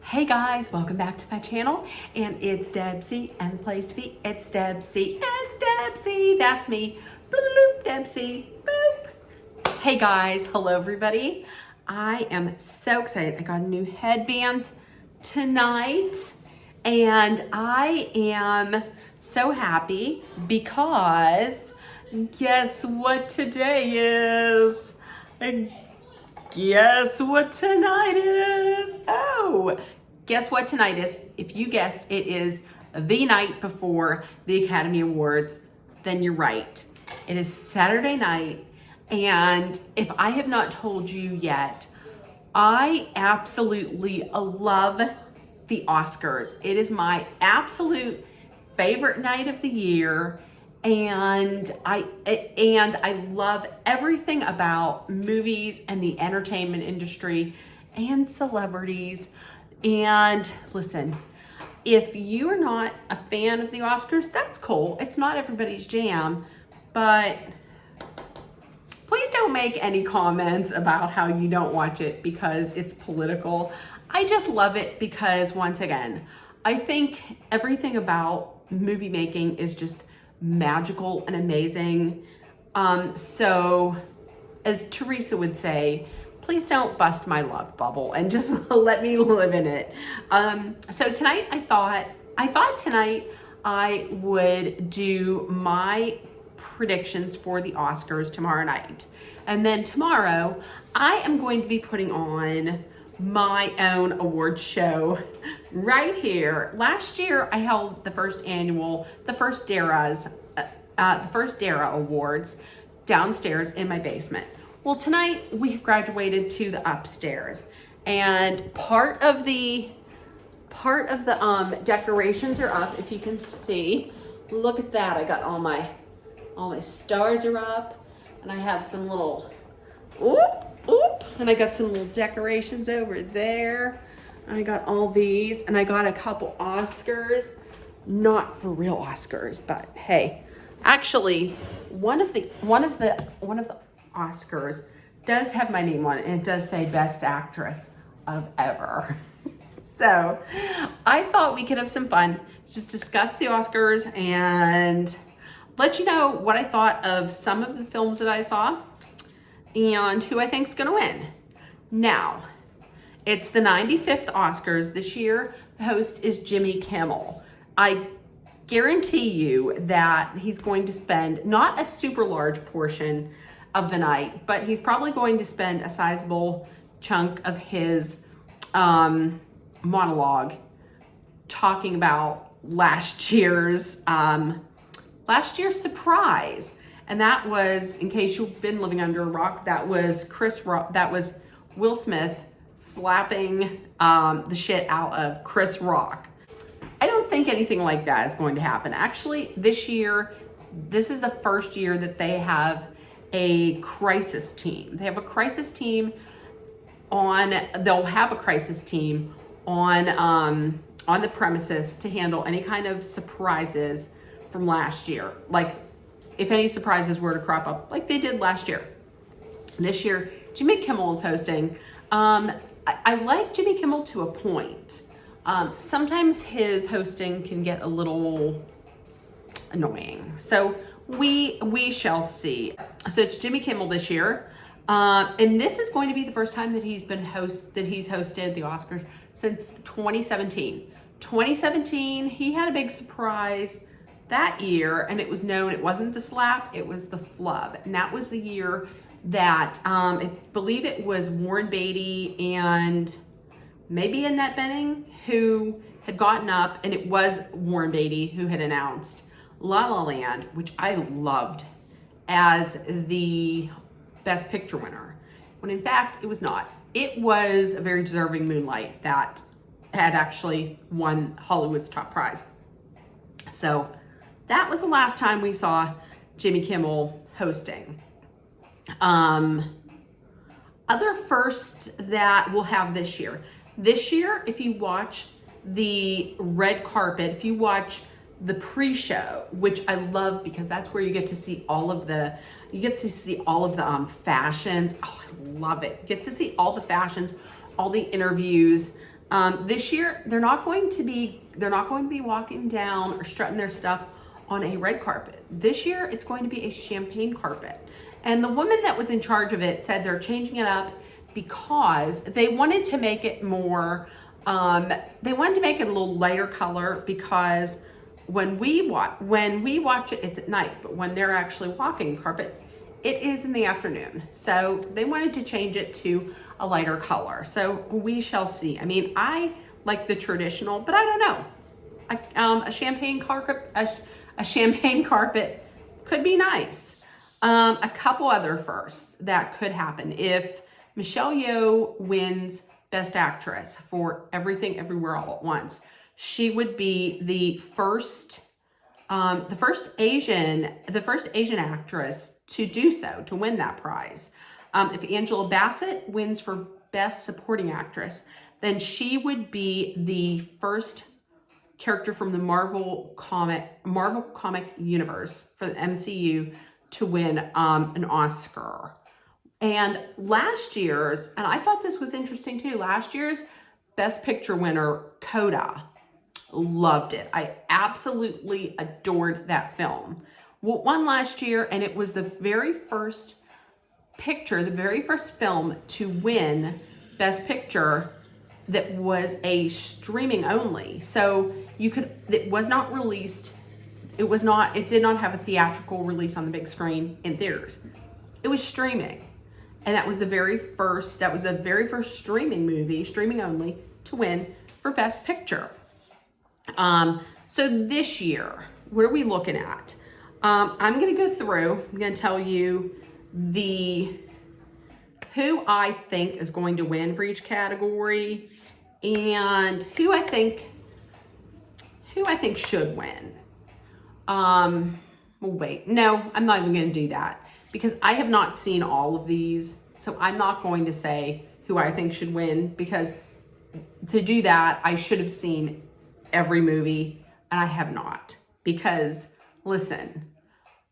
Hey guys, welcome back to my channel, and it's Debsy, and the place to be, it's Debsy, that's me, bloop, Debsy, boop. Hey guys, hello everybody. I am so excited. I got a new headband tonight, and I am so happy because guess what today is? Guess what tonight is? Oh, guess what tonight is? If you guessed it is the night before the Academy Awards, then you're right. It is Saturday night, and if I have not told you yet, I absolutely love the Oscars. It is my absolute favorite night of the year. And I love everything about movies and the entertainment industry and celebrities. And listen, if you are not a fan of the Oscars, that's cool. It's not everybody's jam, but please don't make any comments about how you don't watch it because it's political. I just love it because, once again, I think everything about movie making is just magical and amazing. So as Teresa would say, please don't bust my love bubble and just let me live in it. So tonight I thought tonight I would do my predictions for the Oscars tomorrow night. And then tomorrow I am going to be putting on my own award show right here. Last year I held the first DARA Awards downstairs in my basement. Well, tonight we've graduated to the upstairs, and part of the decorations are up. If you can see, look at that. I got all my stars are up, and I have some little and I got some little decorations over there. I got all these, and I got a couple Oscars, not for real Oscars, but hey, actually, one of the Oscars does have my name on it, and it does say Best Actress of Ever. So I thought we could have some fun, just discuss the Oscars and let you know what I thought of some of the films that I saw and who I think is going to win. Now, it's the 95th Oscars this year. The host is Jimmy Kimmel. I guarantee you that he's going to spend not a super large portion of the night, but he's probably going to spend a sizable chunk of his monologue talking about last year's surprise. And that was, in case you've been living under a rock, that was Will Smith slapping the shit out of Chris Rock. I don't think anything like that is going to happen. Actually, this year, this is the first year that they have a crisis team. They have a crisis team they'll have a crisis team on the premises to handle any kind of surprises from last year. Like, if any surprises were to crop up like they did last year. This year, Jimmy Kimmel is hosting. I like Jimmy Kimmel to a point. Sometimes his hosting can get a little annoying. So we shall see. So it's Jimmy Kimmel this year. And this is going to be the first time that he's hosted the Oscars since 2017. 2017, he had a big surprise that year, and it was known, it wasn't the slap, it was the flub. And that was the year that I believe it was Warren Beatty and maybe Annette Bening who had gotten up, and it was Warren Beatty who had announced La La Land, which I loved, as the Best Picture winner, when in fact it was not. It was a very deserving Moonlight that had actually won Hollywood's top prize. So that was the last time we saw Jimmy Kimmel hosting. Other firsts that we'll have this year. This year, if you watch the red carpet, if you watch the pre-show, which I love because that's where you get to see all of the fashions. Oh, I love it. You get to see all the fashions, all the interviews, This year, they're not going to be walking down or strutting their stuff on a red carpet. This year, it's going to be a champagne carpet. And the woman that was in charge of it said they're changing it up because they wanted to make it more, they wanted to make it a little lighter color, because when we watch it, it's at night, but when they're actually walking carpet, it is in the afternoon. So they wanted to change it to a lighter color. So we shall see. I mean, I like the traditional, but I don't know. A champagne carpet, a champagne carpet could be nice. A couple other firsts that could happen if Michelle Yeoh wins Best Actress for Everything Everywhere All at Once. She would be the first Asian actress to do so, to win that prize. If Angela Bassett wins for Best Supporting Actress, then she would be the first character from the Marvel comic universe, for the MCU, to win an Oscar. And last year's, and I thought this was interesting too, last year's Best Picture winner, Coda, loved it. I absolutely adored that film. Well, won last year, and it was the very first film to win Best Picture that was a streaming only. So it was not released. It did not have a theatrical release on the big screen in theaters. It was streaming. And that was the very first streaming movie, streaming only, to win for Best Picture. So this year, what are we looking at? I'm going to go through, I'm going to tell you who I think is going to win for each category, and who I think should win. Wait, no, I'm not even going to do that, because I have not seen all of these. So I'm not going to say who I think should win, because to do that, I should have seen every movie, and I have not. Because listen,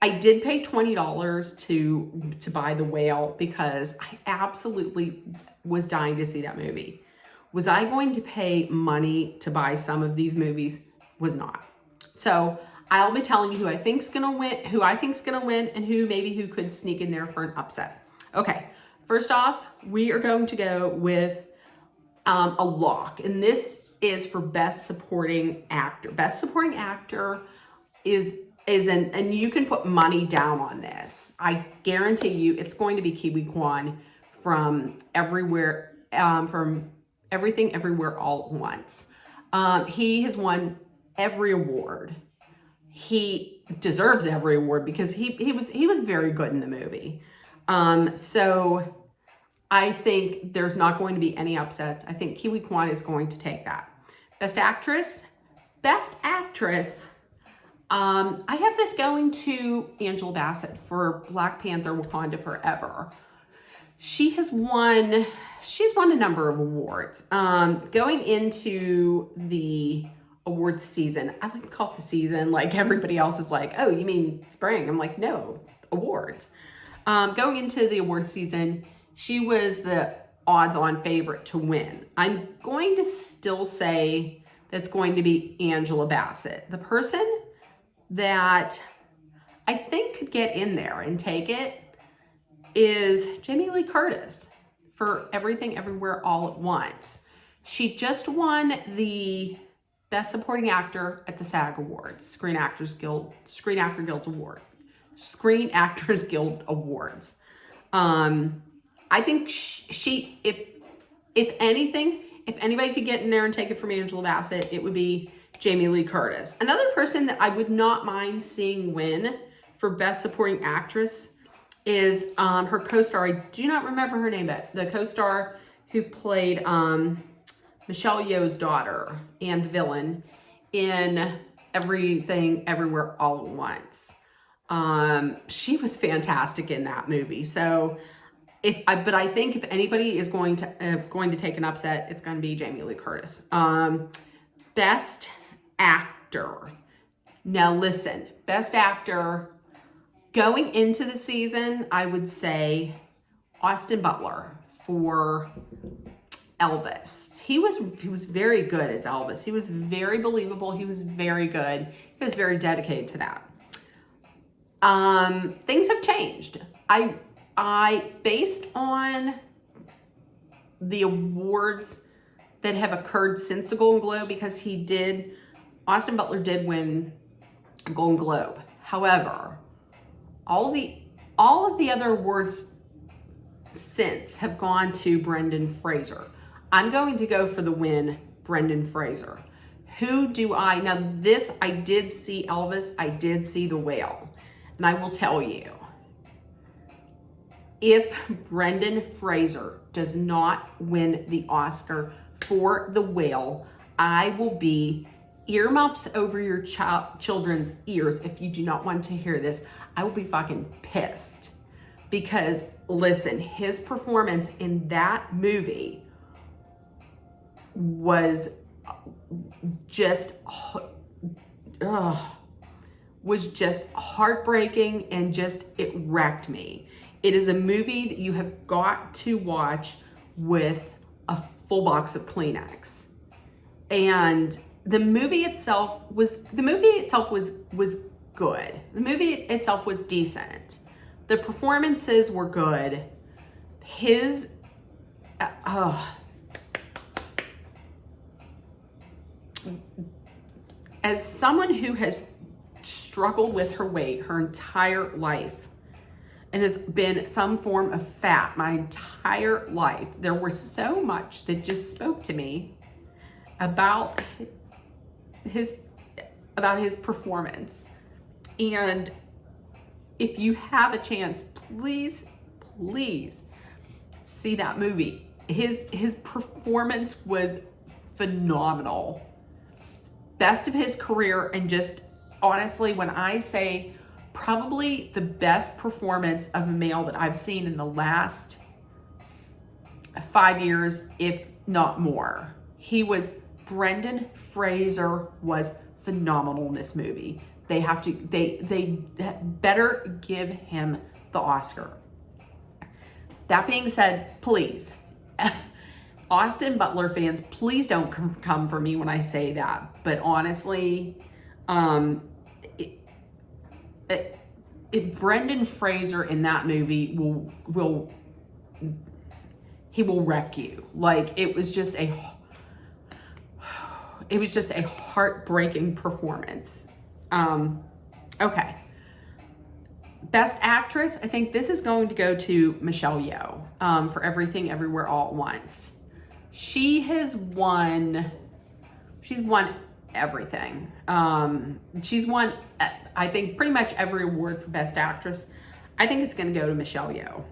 I did pay $20 to buy The Whale, because I absolutely was dying to see that movie. Was I going to pay money to buy some of these movies? Was not. So I'll be telling you who I think's gonna win, and who could sneak in there for an upset. Okay, first off, we are going to go with a lock, and this is for Best Supporting Actor. Best Supporting Actor and you can put money down on this. I guarantee you it's going to be Kiwi Kwan from Everything Everywhere All at Once. He has won every award. He deserves every award, because he was very good in the movie. So I think there's not going to be any upsets. I think Kiwi Kwan is going to take that. Best Actress. I have this going to Angela Bassett for Black Panther: Wakanda Forever. She's won a number of awards. Going into the awards season, I like to call it the season, like everybody else is like, oh, you mean spring? I'm like, no, awards. Going into the awards season, she was the odds-on favorite to win. I'm going to still say that's going to be Angela Bassett. The person that I think could get in there and take it is Jamie Lee Curtis for Everything Everywhere All at Once. She just won the Best Supporting Actor at the SAG Awards, Screen Actors Guild Awards. I think she if anybody could get in there and take it from Angela Bassett, it would be Jamie Lee Curtis. Another person that I would not mind seeing win for Best Supporting Actress is her co-star. I do not remember her name, but the co-star who played Michelle Yeoh's daughter and the villain in Everything Everywhere All at Once. She was fantastic in that movie. So but I think if anybody is going to take an upset, it's going to be Jamie Lee Curtis. Best Actor. Now listen, Best Actor, going into the season, I would say Austin Butler for Elvis. He was very good as Elvis. He was very believable. He was very good. He was very dedicated to that. Things have changed. I based on the awards that have occurred since the Golden Globe, because Austin Butler did win a Golden Globe. However, all of the other awards since have gone to Brendan Fraser. I'm going to go for the win, Brendan Fraser. Now this, I did see Elvis, I did see The Whale, and I will tell you, if Brendan Fraser does not win the Oscar for The Whale, I will be earmuffs over your children's ears if you do not want to hear this. I will be fucking pissed. Because, listen, his performance in that movie was just heartbreaking, and it wrecked me. It is a movie that you have got to watch with a full box of Kleenex. And the movie itself was good. The movie itself was decent. The performances were good. As someone who has struggled with her weight her entire life and has been some form of fat my entire life, there was so much that just spoke to me about his performance. And if you have a chance, please see that movie. His performance was phenomenal. Best of his career, and just honestly, when I say probably the best performance of a male that I've seen in the last 5 years, if not more. Brendan Fraser was phenomenal in this movie. They better give him the Oscar. That being said, please, Austin Butler fans, please don't come for me when I say that. But honestly, Brendan Fraser in that movie will wreck you. Like, it was just a heartbreaking performance. Okay. Best Actress, I think this is going to go to Michelle Yeoh for Everything Everywhere All at Once. She's won everything. She's won, I think, pretty much every award for Best Actress. I think it's going to go to Michelle Yeoh.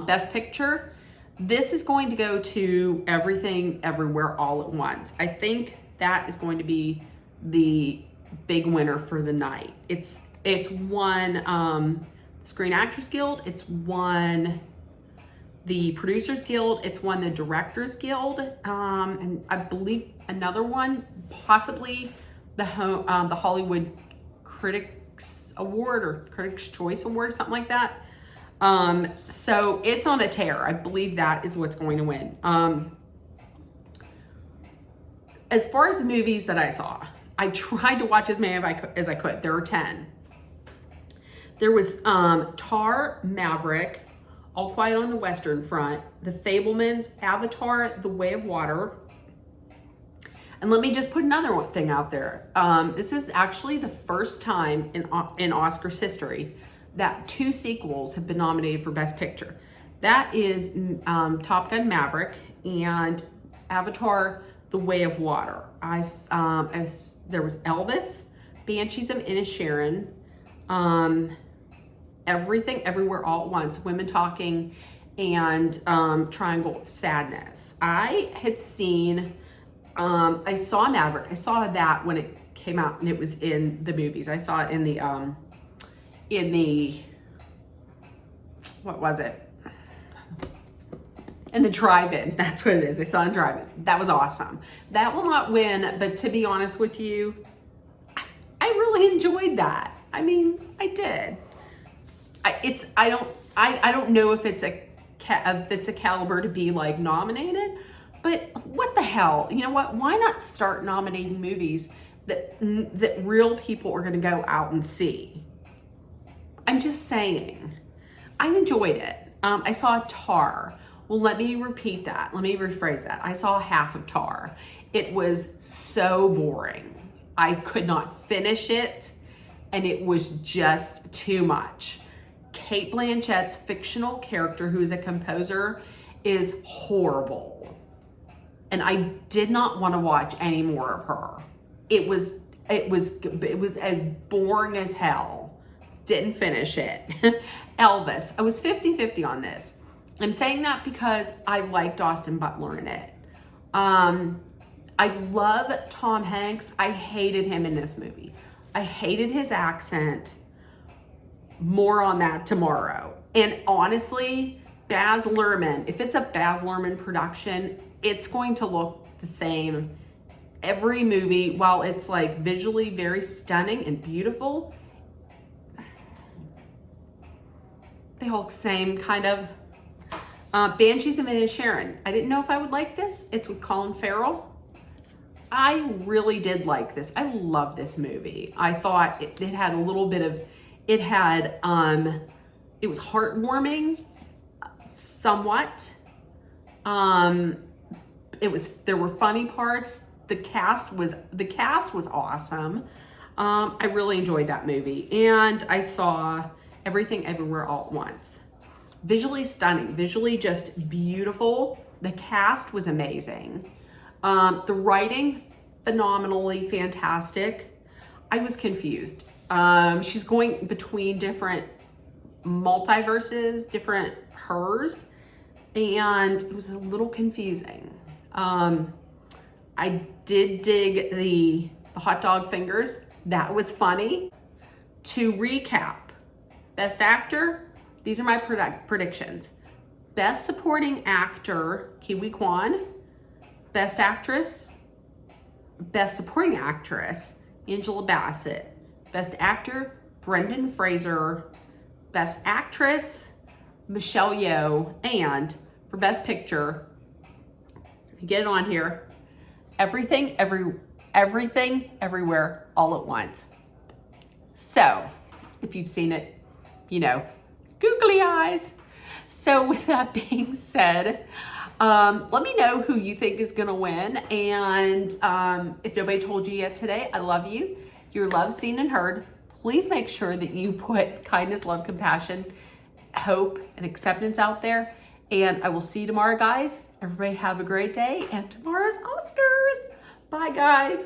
Best Picture, this is going to go to Everything Everywhere All at Once. I think that is going to be the big winner for the night. It's won Screen Actors Guild, it's won the Producers Guild, it's won the Directors Guild, and I believe another one, possibly the Hollywood Critics Award or Critics' Choice Award, something like that. So it's on a tear. I believe that is what's going to win. As far as the movies that I saw, I tried to watch as many as I could. There were 10. There was Tar, Maverick, All Quiet on the Western Front, The Fabelmans, Avatar, The Way of Water. And let me just put another thing out there. This is actually the first time in Oscars history that 2 sequels have been nominated for Best Picture. That is Top Gun Maverick and Avatar, The Way of Water. There was Elvis, Banshees of Inisherin, Everything Everywhere All at Once, Women Talking, and Triangle of Sadness. I had seen, I saw Maverick. I saw that when it came out and it was in the movies. I saw it in the what was it? In the drive-in. That's what it is. I saw it in drive-in. That was awesome. That will not win, but to be honest with you, I really enjoyed that. I mean, I did. I don't know if it's a that's a caliber to be like nominated. But what the hell? You know what? Why not start nominating movies that real people are going to go out and see? I'm just saying. I enjoyed it. I saw Tar. Well, let me repeat that. Let me rephrase that. I saw half of Tar. It was so boring. I could not finish it, and it was just too much. Cate Blanchett's fictional character, who is a composer, is horrible. And I did not want to watch any more of her. It was as boring as hell. Didn't finish it. Elvis. I was 50-50 on this. I'm saying that because I liked Austin Butler in it. I love Tom Hanks. I hated him in this movie. I hated his accent. More on that tomorrow. And honestly, Baz Luhrmann, if it's a Baz Luhrmann production, it's going to look the same every movie. While it's like visually very stunning and beautiful, they all look the same kind of. Banshees of Inisherin. I didn't know if I would like this. It's with Colin Farrell. I really did like this. I love this movie. I thought it had a little bit of, it was heartwarming, somewhat. There were funny parts. The cast was awesome. I really enjoyed that movie, and I saw Everything Everywhere All at Once. Visually stunning, visually just beautiful. The cast was amazing. The writing, phenomenally fantastic. I was confused. She's going between different multiverses, different hers, and it was a little confusing. I did dig the hot dog fingers. That was funny. To recap, Best Actor, these are my predictions. Best Supporting Actor, Kiwi Kwan. Best Actress, Best Supporting Actress, Angela Bassett. Best Actor, Brendan Fraser. Best Actress, Michelle Yeoh. And for Best Picture, get it on here, Everything Everywhere All at Once. So, if you've seen it, you know, googly eyes. So with that being said, let me know who you think is gonna win. And if nobody told you yet today, I love you. You're loved, seen, and heard. Please make sure that you put kindness, love, compassion, hope, and acceptance out there. And I will see you tomorrow, guys. Everybody have a great day. And tomorrow's Oscars. Bye, guys.